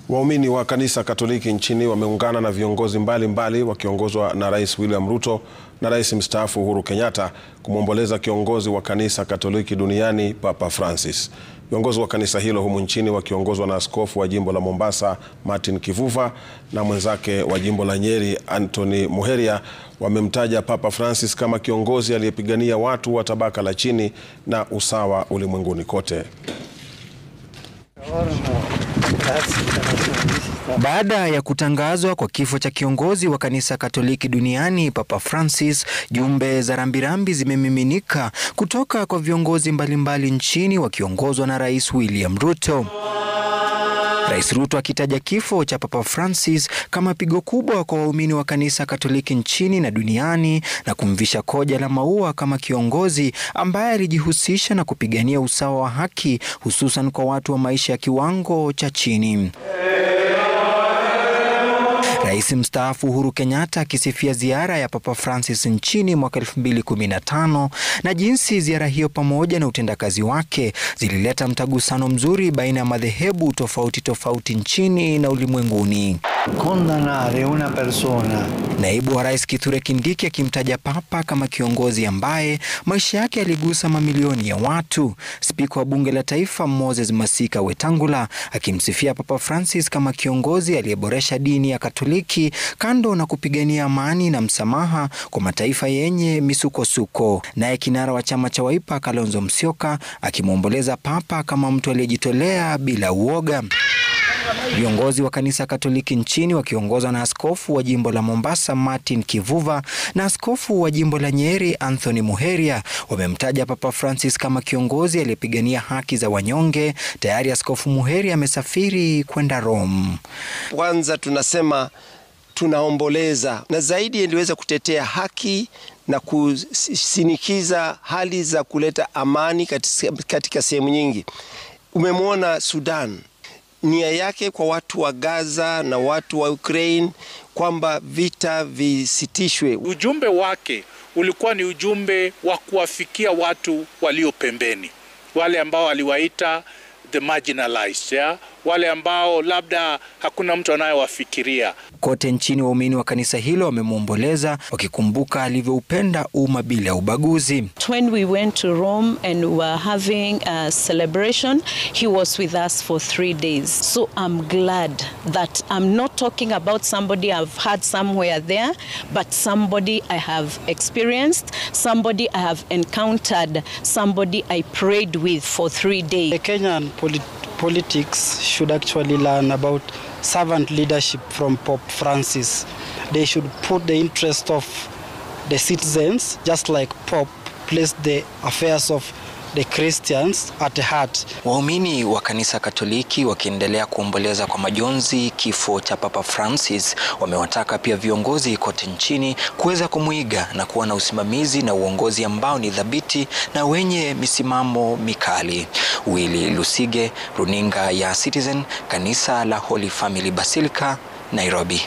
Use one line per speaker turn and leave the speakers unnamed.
Waumini wa kanisa Katoliki nchini wameungana na viongozi mbalimbali wakiongozwa na Rais William Ruto na Rais mstaafu Uhuru Kenyatta kumwomboleza kiongozi wa kanisa Katoliki duniani Papa Francis. Viongozi wa kanisa hilo humu nchini wakiongozwa na askofu wa jimbo la Mombasa Martin Kivuva na mwenzake wa jimbo la Nyeri Anthony Muheria wamemtaja Papa Francis kama kiongozi aliyepigania watu wa tabaka la chini na usawa ulimwenguni kote.
Baada ya kutangazwa kwa kifo cha kiongozi wa kanisa Katoliki duniani Papa Francis, jumbe za rambirambi zimemiminika kutoka kwa viongozi mbalimbali nchini wakiongozwa na Rais William Ruto. Rais Ruto akitaja kifo cha Papa Francis kama pigo kubwa kwa waumini wa kanisa Katoliki nchini na duniani na kumvisha koja la maua kama kiongozi ambaye alijihusisha na kupigania usawa wa haki hususan kwa watu wa maisha ya kiwango cha chini. Rais mstaafu Uhuru Kenyatta akisifia ziara ya Papa Francis nchini mwaka 2015 na jinsi ziara hiyo pamoja na utendakazi wake zilileta mtagusano mzuri baina ya madhehebu tofauti nchini na ulimwenguni.
Condannare una persona.
Naibu wa Rais Kithure Kindiki akimtaja Papa kama kiongozi ambaye maisha yake yaligusa mamilioni ya watu. Spika wa Bunge la Taifa Moses Masika Wetangula akimsifia Papa Francis kama kiongozi aliyeboresha dini ya Katoliki kando na kupigania amani na msamaha kwa mataifa yenye misukosuko. Naye kinara wa chama cha Wiper Kalonzo Musyoka akimwomboleza Papa kama mtu aliyejitolea bila uoga. Viongozi wa kanisa Katoliki nchini wakiongozwa na askofu wa jimbo la Mombasa Martin Kivuva na askofu wa jimbo la Nyeri Anthony Muheria wamemtaja Papa Francis kama kiongozi aliyepigania haki za wanyonge. Tayari askofu Muheria amesafiri kwenda Rome.
Kwanza tunasema tunaomboleza na zaidi aliweza kutetea haki na kusinikiza hali za kuleta amani katika sehemu nyingi. Umemwona Sudan, nia yake kwa watu wa Gaza na watu wa Ukraine kwamba vita visitishwe.
Ujumbe wake ulikuwa ni ujumbe wa kuwafikia watu walio pembeni, wale ambao aliwaita the marginalized, wale ambao labda hakuna mtu anayewafikiria.
Kote nchini waumini wa kanisa hilo wamemwomboleza wakikumbuka alivyoupenda umma bila ubaguzi.
When we went to Rome and we were having a celebration, he was with us for 3 days. So I'm glad that I'm not talking about somebody I've had somewhere there, but somebody I have experienced, somebody I have encountered, somebody I prayed with for 3 days.
The Kenyan politics should actually learn about servant leadership from Pope Francis. They should put the interest of the citizens, just like Pope placed the affairs of the Christians at the heart.
Waumini wa kanisa Katoliki wakiendelea kuomboleza kwa majonzi kifo cha Papa Francis wamewataka pia viongozi kote nchini kuweza kumuiga na kuwa na usimamizi na uongozi ambao ni dhabiti na wenye misimamo mikali. Willy Lusige, runinga ya Citizen, kanisa la Holy Family Basilica, Nairobi.